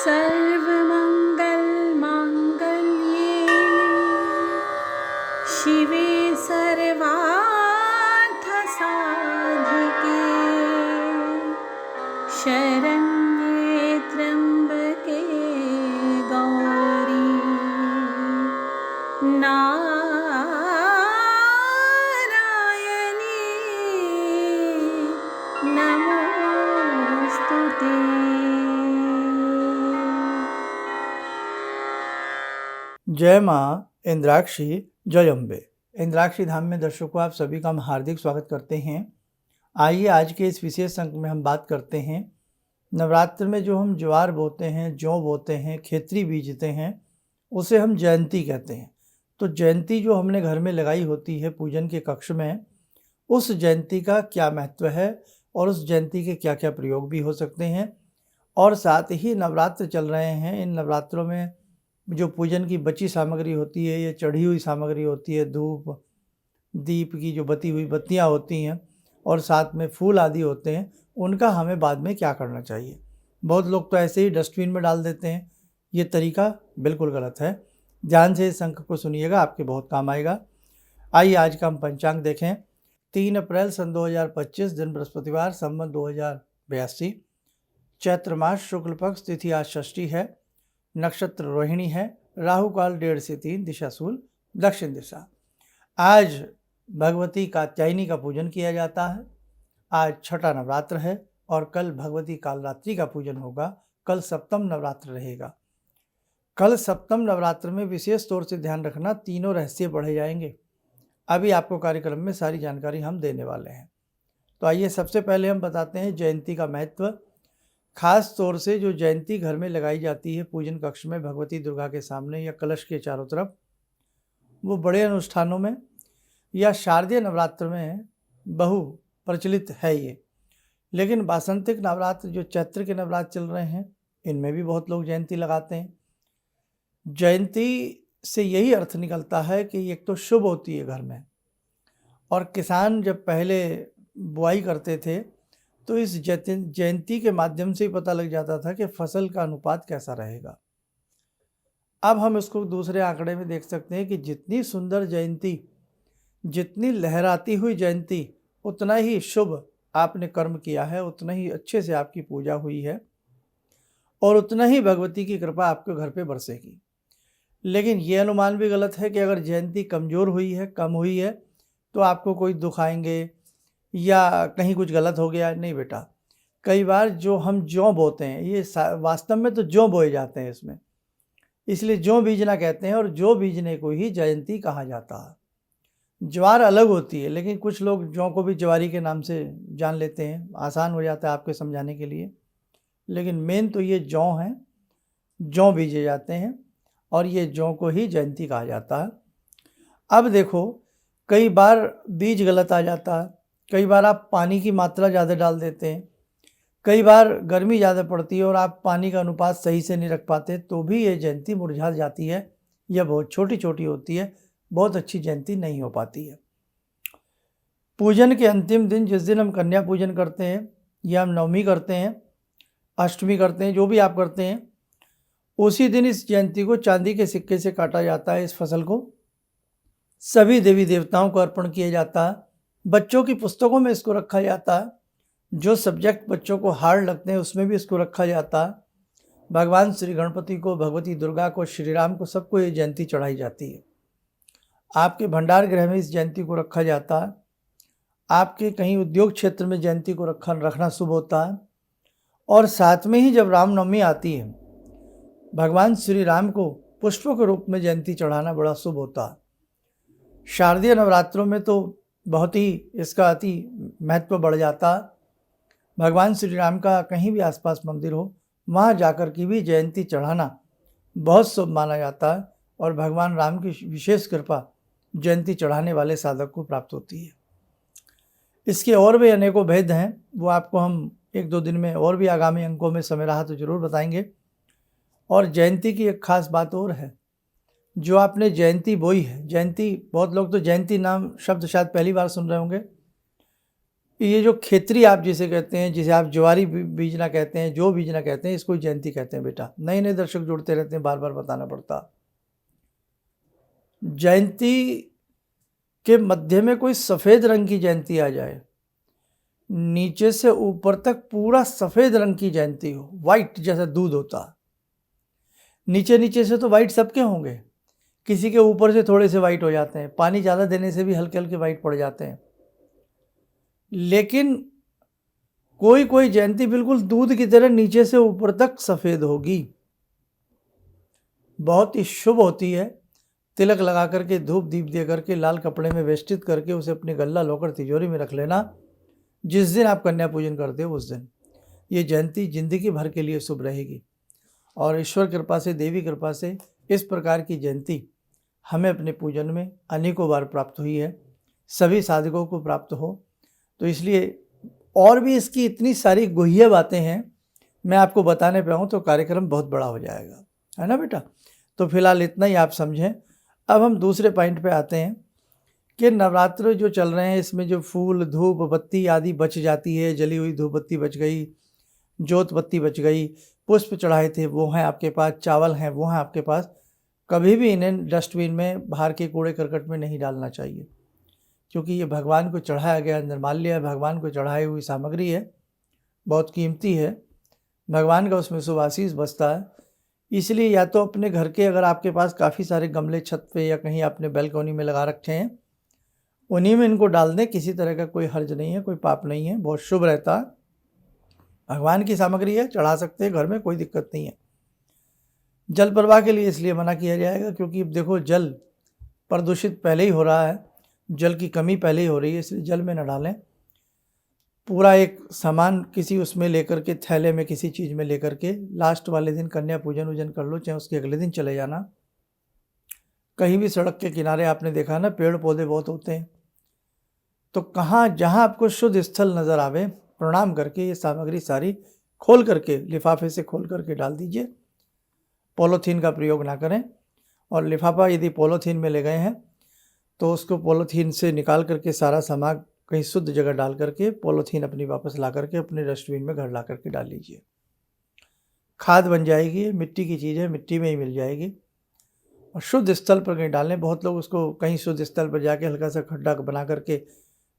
सर्वमङ्गलमाङ्गल्ये शिवे सर्वार्थसाधिके शरण्ये त्र्यम्बके गौरी नारायणी नमोस्तुते। जय माँ इंद्राक्षी, जय अम्बे। इंद्राक्षी धाम में दर्शकों आप सभी का हम हार्दिक स्वागत करते हैं। आइए आज के इस विशेष अंक में हम बात करते हैं नवरात्र में जो हम ज्वार बोते हैं, जौ बोते हैं, खेतरी बीजते हैं, उसे हम जयंती कहते हैं। तो जयंती जो हमने घर में लगाई होती है पूजन के कक्ष में, उस जयंती का क्या महत्व है और उस जयंती के क्या क्या प्रयोग भी हो सकते हैं। और साथ ही नवरात्र चल रहे हैं, इन नवरात्रों में जो पूजन की बची सामग्री होती है, ये चढ़ी हुई सामग्री होती है, धूप दीप की जो बती हुई बत्तियां होती हैं और साथ में फूल आदि होते हैं, उनका हमें बाद में क्या करना चाहिए। बहुत लोग तो ऐसे ही डस्टबिन में डाल देते हैं, ये तरीका बिल्कुल गलत है। ध्यान से इस अंक को सुनिएगा, आपके बहुत काम आएगा। आइए आज का हम पंचांग देखें। 3 अप्रैल सन 2025, दिन बृहस्पतिवार, संवत 2082, चैत्र मास, शुक्ल पक्ष, तिथि आज षष्ठी है, नक्षत्र रोहिणी है, राहु काल 1:30 से 3, दिशा शूल दक्षिण दिशा। आज भगवती कात्यायनी का पूजन किया जाता है। आज छठा नवरात्र है और कल भगवती कालरात्रि का पूजन होगा। कल सप्तम नवरात्र रहेगा। कल सप्तम नवरात्र में विशेष तौर से ध्यान रखना, तीनों रहस्य पढ़े जाएंगे। अभी आपको कार्यक्रम में सारी जानकारी हम देने वाले हैं। तो आइए सबसे पहले हम बताते हैं जयंती का महत्व। खास तौर से जो जयंती घर में लगाई जाती है पूजन कक्ष में भगवती दुर्गा के सामने या कलश के चारों तरफ, वो बड़े अनुष्ठानों में या शारदीय नवरात्र में बहु प्रचलित है ये। लेकिन वासंतिक नवरात्र जो चैत्र के नवरात्र चल रहे हैं, इनमें भी बहुत लोग जयंती लगाते हैं। जयंती से यही अर्थ निकलता है कि एक तो शुभ होती है घर में, और किसान जब पहले बुआई करते थे तो इस जयंती के माध्यम से ही पता लग जाता था कि फसल का अनुपात कैसा रहेगा। अब हम इसको दूसरे आंकड़े में देख सकते हैं कि जितनी सुंदर जयंती, जितनी लहराती हुई जयंती, उतना ही शुभ आपने कर्म किया है, उतना ही अच्छे से आपकी पूजा हुई है और उतना ही भगवती की कृपा आपके घर पे बरसेगी। लेकिन ये अनुमान भी गलत है कि अगर जयंती कमज़ोर हुई है, कम हुई है, तो आपको कोई दुख आएंगे या कहीं कुछ गलत हो गया। नहीं बेटा, कई बार जो हम जौ बोते हैं, ये वास्तव में तो जौ बोए जाते हैं इसमें, इसलिए जौ बीजना कहते हैं और जौ बीजने को ही जयंती कहा जाता है। ज्वार अलग होती है, लेकिन कुछ लोग जौ को भी ज्वारी के नाम से जान लेते हैं, आसान हो जाता है आपके समझाने के लिए। लेकिन मेन तो ये जौ हैं, जौ बीजे जाते हैं और ये जौ को ही जयंती कहा जाता है। अब देखो, कई बार बीज गलत आ जाता है, कई बार आप पानी की मात्रा ज़्यादा डाल देते हैं, कई बार गर्मी ज़्यादा पड़ती है और आप पानी का अनुपात सही से नहीं रख पाते, तो भी ये जयंती मुरझा जाती है या बहुत छोटी छोटी होती है, बहुत अच्छी जयंती नहीं हो पाती है। पूजन के अंतिम दिन, जिस दिन हम कन्या पूजन करते हैं या हम नवमी करते हैं, अष्टमी करते हैं, जो भी आप करते हैं, उसी दिन इस जयंती को चांदी के सिक्के से काटा जाता है। इस फसल को सभी देवी देवताओं को अर्पण किया जाता है। बच्चों की पुस्तकों में इसको रखा जाता है। जो सब्जेक्ट बच्चों को हार्ड लगते हैं उसमें भी इसको रखा जाता है। भगवान श्री गणपति को, भगवती दुर्गा को, श्री राम को, सबको ये जयंती चढ़ाई जाती है। आपके भंडार गृह में इस जयंती को रखा जाता है। आपके कहीं उद्योग क्षेत्र में जयंती को रखना शुभ होता है। और साथ में ही जब रामनवमी आती है, भगवान श्री राम को पुष्पों के रूप में जयंती चढ़ाना बड़ा शुभ होता है। शारदीय नवरात्रों में तो बहुत ही इसका अति महत्व बढ़ जाता है। भगवान श्री राम का कहीं भी आसपास मंदिर हो, वहाँ जाकर की भी जयंती चढ़ाना बहुत शुभ माना जाता है और भगवान राम की विशेष कृपा जयंती चढ़ाने वाले साधक को प्राप्त होती है। इसके और भी अनेकों भेद हैं, वो आपको हम 1-2 दिन में और भी आगामी अंकों में समय रहा तो ज़रूर बताएंगे। और जयंती की एक खास बात और है, जो आपने जयंती बोई है, जयंती, बहुत लोग तो जयंती नाम शब्द शायद पहली बार सुन रहे होंगे। ये जो खेतरी आप जिसे कहते हैं, जिसे आप ज्वारी बीजना कहते हैं, जो बीजना कहते हैं, इसको जयंती कहते हैं बेटा। नए नए दर्शक जुड़ते रहते हैं, बार बार बताना पड़ता। जयंती के मध्य में कोई सफ़ेद रंग की जयंती आ जाए, नीचे से ऊपर तक पूरा सफ़ेद रंग की जयंती हो, वाइट जैसा दूध होता। नीचे नीचे से तो वाइट सबके होंगे, किसी के ऊपर से थोड़े से वाइट हो जाते हैं, पानी ज़्यादा देने से भी हल्के हल्के वाइट पड़ जाते हैं। लेकिन कोई कोई जयंती बिल्कुल दूध की तरह नीचे से ऊपर तक सफ़ेद होगी, बहुत ही शुभ होती है। तिलक लगा करके, धूप दीप दे करके, लाल कपड़े में वेष्टित करके उसे अपनी गल्ला लोकर तिजोरी में रख लेना। जिस दिन आप कन्या पूजन करते हो उस दिन ये जयंती जिंदगी भर के लिए शुभ रहेगी। और ईश्वर कृपा से, देवी कृपा से इस प्रकार की जयंती हमें अपने पूजन में अनेकों बार प्राप्त हुई है, सभी साधकों को प्राप्त हो। तो इसलिए और भी इसकी इतनी सारी गुह्य बातें हैं, मैं आपको बताने पे आऊँ तो कार्यक्रम बहुत बड़ा हो जाएगा, है ना बेटा। तो फिलहाल इतना ही आप समझें। अब हम दूसरे पॉइंट पे आते हैं कि नवरात्र जो चल रहे हैं, इसमें जो फूल, धूप, बत्ती आदि बच जाती है, जली हुई धूप बत्ती बच गई, जोत बत्ती बच गई, पुष्प चढ़ाए थे वो हैं आपके पास, चावल हैं वो हैं आपके पास, कभी भी इन्हें डस्टबिन में, बाहर के कूड़े करकट में नहीं डालना चाहिए, क्योंकि ये भगवान को चढ़ाया गया निर्माल्य है, भगवान को चढ़ाई हुई सामग्री है, बहुत कीमती है, भगवान का उसमें शुभ आशीष बसता है। इसलिए या तो अपने घर के, अगर आपके पास काफ़ी सारे गमले छत पे या कहीं आपने बैल्कनी में लगा रखे हैं, उन्हीं में इनको डाल दें, किसी तरह का कोई हर्ज नहीं है, कोई पाप नहीं है, बहुत शुभ रहता है। भगवान की सामग्री है, चढ़ा सकते हैं घर में, कोई दिक्कत नहीं है। जल प्रवाह के लिए इसलिए मना किया जाएगा क्योंकि अब देखो जल प्रदूषित पहले ही हो रहा है, जल की कमी पहले ही हो रही है, इसलिए जल में न डालें। पूरा एक सामान किसी उसमें लेकर के, थैले में किसी चीज़ में लेकर के, लास्ट वाले दिन कन्या पूजन वूजन कर लो, चाहे उसके अगले दिन चले जाना। कहीं भी सड़क के किनारे आपने देखा ना, पेड़ पौधे बहुत होते हैं, तो कहाँ जहाँ आपको शुद्ध स्थल नज़र आवे, प्रणाम करके ये सामग्री सारी खोल करके, लिफाफे से खोल करके डाल दीजिए। पॉलीथीन का प्रयोग ना करें, और लिफाफा यदि पॉलीथीन में ले गए हैं तो उसको पॉलीथीन से निकाल करके सारा सामान कहीं शुद्ध जगह डाल करके, पॉलीथीन अपनी वापस ला करके अपने डस्टबिन में घर ला करके डाल लीजिए। खाद बन जाएगी, मिट्टी की चीज़ है, मिट्टी में ही मिल जाएगी। और शुद्ध स्थल पर कहीं डालें। बहुत लोग उसको कहीं शुद्ध स्थल पर जाके हल्का सा खड्डा बना करके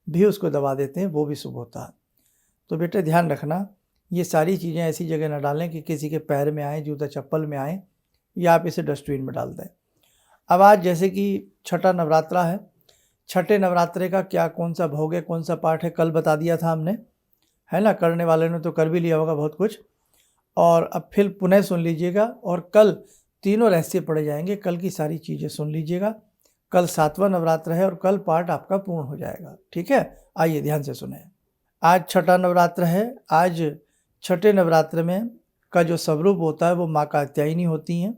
भी उसको दबा देते हैं, वो भी शुभ होता है। तो बेटे ध्यान रखना, ये सारी चीज़ें ऐसी जगह ना डालें कि किसी के पैर में आए, जूता चप्पल में आए, या आप इसे डस्टबिन में डाल दें। अब आज जैसे कि छठा नवरात्रा है, छठे नवरात्रे का क्या, कौन सा भोग है, कौन सा पाठ है, कल बता दिया था हमने, है ना। करने वाले ने तो कर भी लिया होगा बहुत कुछ। और अब फिर पुनः सुन लीजिएगा, और कल तीनों रहस्य पढ़े जाएंगे, कल की सारी चीज़ें सुन लीजिएगा। कल 7वां नवरात्र है और कल पाठ आपका पूर्ण हो जाएगा, ठीक है। आइए ध्यान से सुने। आज छठा नवरात्र है। आज छठे नवरात्र में का जो स्वरूप होता है वो माँ कात्यायनी होती हैं।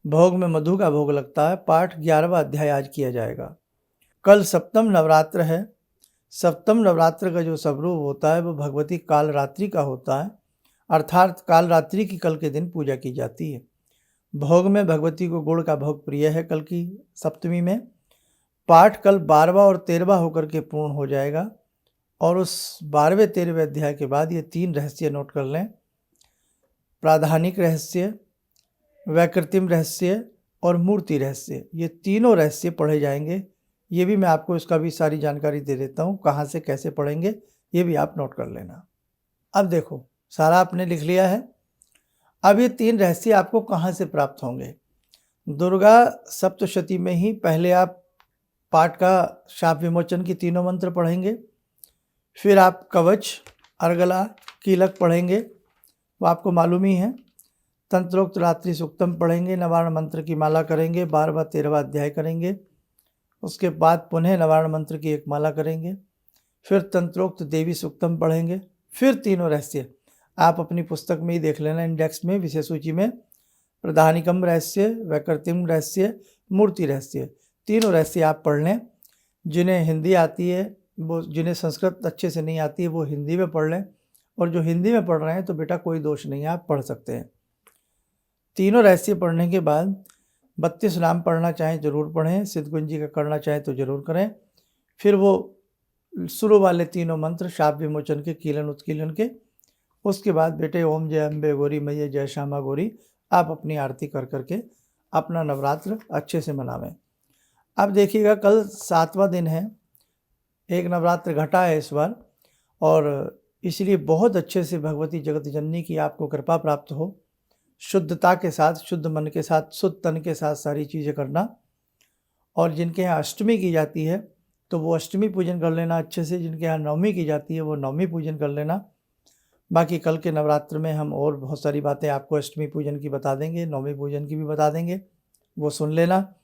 भोग में मधु का भोग लगता है। पाठ 11वां अध्याय आज किया जाएगा। कल सप्तम नवरात्र है। सप्तम नवरात्र का जो स्वरूप होता है वो भगवती कालरात्रि का होता है, अर्थात कालरात्रि की कल के दिन पूजा की जाती है। भोग में भगवती को गुड़ का भोग प्रिय है। कल की सप्तमी में पाठ कल 12वां और 13वां होकर के पूर्ण हो जाएगा। और उस 12वें 13वें अध्याय के बाद ये 3 रहस्य नोट कर लें। प्राधानिक रहस्य, वैकृतिम रहस्य और मूर्ति रहस्य, ये तीनों रहस्य पढ़े जाएंगे। ये भी मैं आपको इसका भी सारी जानकारी दे देता हूँ, कहाँ से कैसे पढ़ेंगे ये भी आप नोट कर लेना। अब देखो, सारा आपने लिख लिया है। अब ये 3 रहस्य आपको कहाँ से प्राप्त होंगे। दुर्गा सप्तशती में ही पहले आप पाठ का शाप विमोचन की तीनों मंत्र पढ़ेंगे, फिर आप कवच, अर्गला, कीलक पढ़ेंगे, वो आपको मालूम ही है। तंत्रोक्त रात्रि सूक्तम पढ़ेंगे, नवारण मंत्र की माला करेंगे, 12वां 13वां अध्याय करेंगे। उसके बाद पुनः नवारण मंत्र की एक माला करेंगे, फिर तंत्रोक्त देवी सूक्तम पढ़ेंगे, फिर तीनों रहस्य आप अपनी पुस्तक में ही देख लेना, इंडेक्स में, विषय सूची में। प्रधानिकम रहस्य, वैकृतिम रहस्य, मूर्ति रहस्य, तीनों रहस्य आप पढ़ लें। जिन्हें हिंदी आती है, वो, जिन्हें संस्कृत अच्छे से नहीं आती है, वो हिंदी में पढ़ लें। और जो हिंदी में पढ़ रहे हैं तो बेटा कोई दोष नहीं है, आप पढ़ सकते हैं। तीनों रहस्य पढ़ने के बाद 32 नाम पढ़ना चाहें ज़रूर पढ़ें, सिद्धगुंजी का करना चाहें तो ज़रूर करें। फिर वो शुरू वाले तीनों मंत्र शाप विमोचन के, कीलन उत्कीलन के। उसके बाद बेटे ओम जय अम्बे गौरी मैया जय श्यामा गौरी आप अपनी आरती कर करके अपना नवरात्र अच्छे से मनावें। अब देखिएगा कल 7वां दिन है, एक नवरात्र घटा है इस बार, और इसलिए बहुत अच्छे से भगवती जगत जननी की आपको कृपा प्राप्त हो। शुद्धता के साथ, शुद्ध मन के साथ, शुद्ध तन के साथ सारी चीज़ें करना। और जिनके यहाँ अष्टमी की जाती है तो वो अष्टमी पूजन कर लेना अच्छे से, जिनके यहाँ नवमी की जाती है वो नवमी पूजन कर लेना। बाकी कल के नवरात्र में हम और बहुत सारी बातें आपको अष्टमी पूजन की बता देंगे, नवमी पूजन की भी बता देंगे, वो सुन लेना।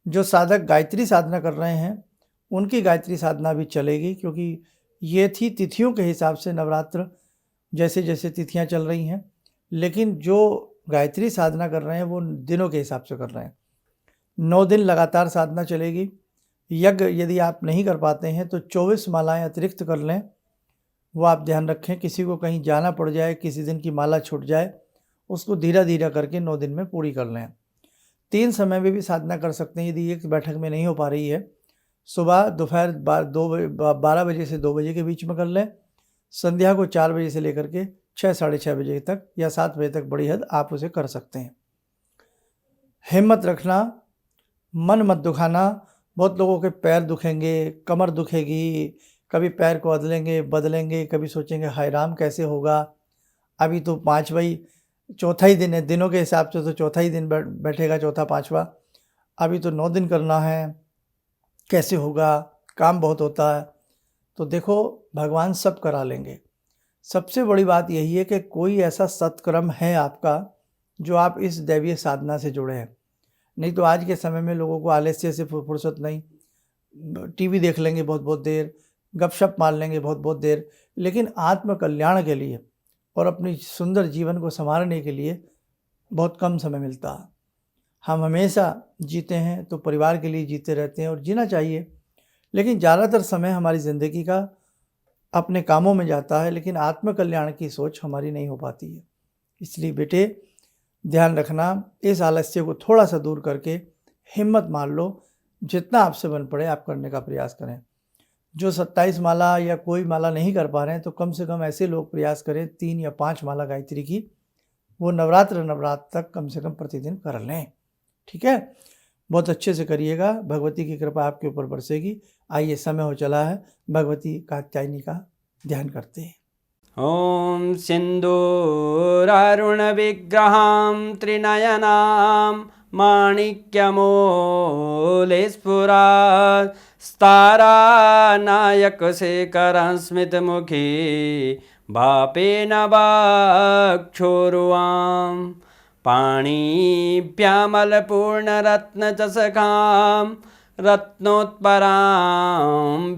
जो साधक गायत्री साधना कर रहे हैं उनकी गायत्री साधना भी चलेगी, क्योंकि ये थी तिथियों के हिसाब से नवरात्र, जैसे जैसे तिथियां चल रही हैं। लेकिन जो गायत्री साधना कर रहे हैं वो दिनों के हिसाब से कर रहे हैं। 9 दिन लगातार साधना चलेगी। यज्ञ यदि आप नहीं कर पाते हैं तो 24 मालाएं अतिरिक्त कर लें, वो आप ध्यान रखें। किसी को कहीं जाना पड़ जाए, किसी दिन की माला छूट जाए, उसको धीरे धीरे करके 9 दिन में पूरी कर लें। 3 समय में भी साधना कर सकते हैं यदि एक बैठक में नहीं हो पा रही है। सुबह दोपहर 12 बजे से 2 बजे के बीच में कर लें, संध्या को 4 बजे से लेकर के 6 साढ़े 6 बजे तक या 7 बजे तक बड़ी हद आप उसे कर सकते हैं। हिम्मत रखना, मन मत दुखाना। बहुत लोगों के पैर दुखेंगे, कमर दुखेगी, कभी पैर को बदलेंगे, कभी सोचेंगे हाय राम कैसे होगा। अभी तो 4था ही दिन है, दिनों के हिसाब से तो 4था ही दिन बैठेगा, 4था 5वां। अभी तो 9 दिन करना है, कैसे होगा, काम बहुत होता है। तो देखो भगवान सब करा लेंगे। सबसे बड़ी बात यही है कि कोई ऐसा सत्कर्म है आपका जो आप इस दैवीय साधना से जुड़े हैं। नहीं तो आज के समय में लोगों को आलस्य से फुर्सत नहीं, टीवी देख लेंगे बहुत बहुत देर, गपशप मार लेंगे बहुत बहुत देर, लेकिन आत्म कल्याण के लिए और अपनी सुंदर जीवन को संवारने के लिए बहुत कम समय मिलता है। हम हमेशा जीते हैं तो परिवार के लिए जीते रहते हैं और जीना चाहिए, लेकिन ज़्यादातर समय हमारी ज़िंदगी का अपने कामों में जाता है, लेकिन आत्म कल्याण की सोच हमारी नहीं हो पाती है। इसलिए बेटे ध्यान रखना, इस आलस्य को थोड़ा सा दूर करके हिम्मत मार लो, जितना आपसे बन पड़े आप करने का प्रयास करें। जो 27 माला या कोई माला नहीं कर पा रहे हैं तो कम से कम ऐसे लोग प्रयास करें 3 या 5 माला गायत्री की, वो नवरात्र तक कम से कम प्रतिदिन कर लें। ठीक है, बहुत अच्छे से करिएगा, भगवती की कृपा आपके ऊपर बरसेगी। आइए समय हो चला है, भगवती कात्यायनी का ध्यान करते हैं। ॐ सिन्दूरारुणविग्रहां त्रिनयनां माणिक्यमूलस्फुरात् स्तारानायकशेखरं स्मितमुखी वापेन वक्षोरुवां पाणिभ्यामलपूर्णरत्नचषकां रत्नोत्परां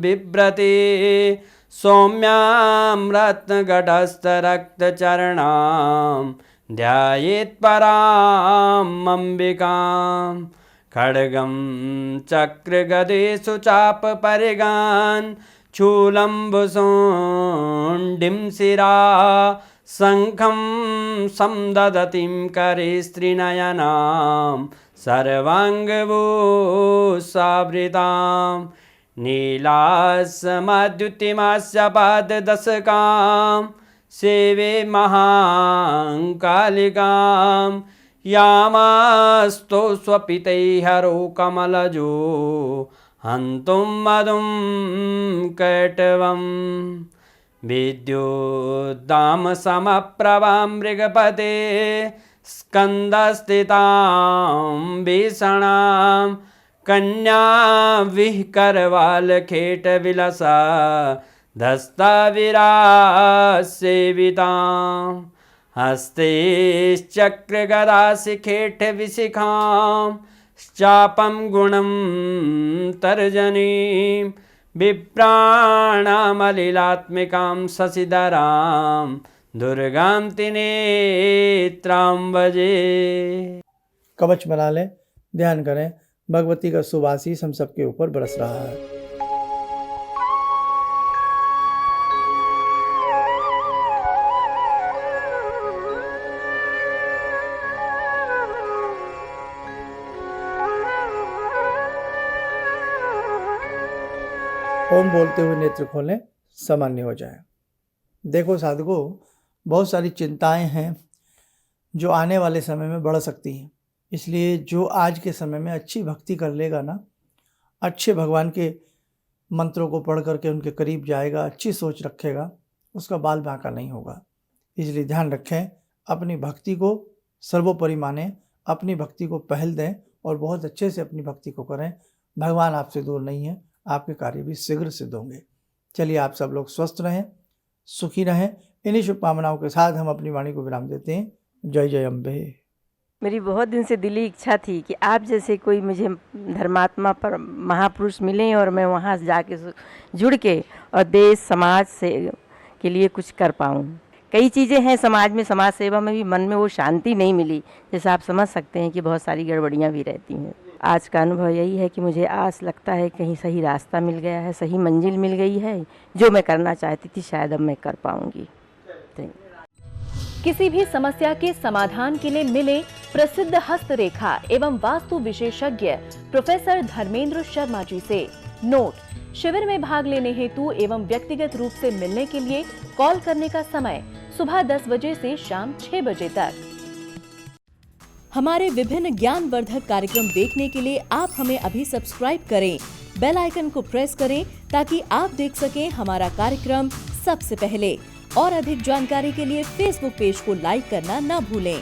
बिभ्रति सौम्यां रत्नगटस्थरक्तचरणां ध्यायेत्पराम् अम्बिकां खड्गं चक्रगदेषु चापपरिगान् शूलम्बुशुण्डिं शिरा शङ्खं संदधतीं करे स्त्रीनयनां सर्वाङ्गभूषावृतां नीलासमद्युतिमास्य पाददशकां सेवे महाकालिकां यामास्तो स्वपितैर्हरो कमलजो हन्तुं मधुं कैटवं विद्युद्दामसमप्रभां मृगपते स्कन्दस्थितां भीषणां कन्या विहकरवालखेटविलसा धस्ताविरासेवितां हस्तैश्चक्रगदाशिखेटविशिखां चापं गुणं तर्जनीं विप्राणामलिलात्मिकां शशिधरां दुर्गां त्रिनेत्रां भजे। कवच बना लें, ध्यान करें, भगवती का शुभ आशीष हम सबके ऊपर बरस रहा है। ओम बोलते हुए नेत्र खोलें, सामान्य हो जाए। देखो साधकों, बहुत सारी चिंताएं हैं जो आने वाले समय में बढ़ सकती हैं। इसलिए जो आज के समय में अच्छी भक्ति कर लेगा ना, अच्छे भगवान के मंत्रों को पढ़ करके उनके करीब जाएगा, अच्छी सोच रखेगा, उसका बाल बांका नहीं होगा। इसलिए ध्यान रखें, अपनी भक्ति को सर्वोपरि मानें, अपनी भक्ति को पहल दें और बहुत अच्छे से अपनी भक्ति को करें। भगवान आपसे दूर नहीं है, आपके कार्य भी शीघ्र सिद्ध होंगे। चलिए, आप सब लोग स्वस्थ रहें, सुखी रहें। इन्हीं शुभकामनाओं के साथ हम अपनी वाणी को विराम देते हैं। जय जय अम्बे। मेरी बहुत दिन से दिली इच्छा थी कि आप जैसे कोई मुझे धर्मात्मा पर महापुरुष मिलें और मैं वहाँ जाके जुड़ के और देश समाज से के लिए कुछ कर पाऊँ। कई चीज़ें हैं समाज में, समाज सेवा में भी मन में वो शांति नहीं मिली, जैसे आप समझ सकते हैं कि बहुत सारी गड़बड़ियाँ भी रहती हैं। आज का अनुभव यही है कि मुझे आस लगता है कहीं सही रास्ता मिल गया है, सही मंजिल मिल गई है। जो मैं करना चाहती थी शायद अब मैं कर पाऊँगी। किसी भी समस्या के समाधान के लिए मिले प्रसिद्ध हस्तरेखा एवं वास्तु विशेषज्ञ प्रोफेसर धर्मेंद्र शर्मा जी से। नोट: शिविर में भाग लेने हेतु एवं व्यक्तिगत रूप से मिलने के लिए कॉल करने का समय सुबह 10 बजे से शाम 6 बजे तक। हमारे विभिन्न ज्ञानवर्धक कार्यक्रम देखने के लिए आप हमें अभी सब्सक्राइब करें, बेल आइकन को प्रेस करें ताकि आप देख सकें हमारा कार्यक्रम सबसे पहले। और अधिक जानकारी के लिए फेसबुक पेज को लाइक करना न भूलें।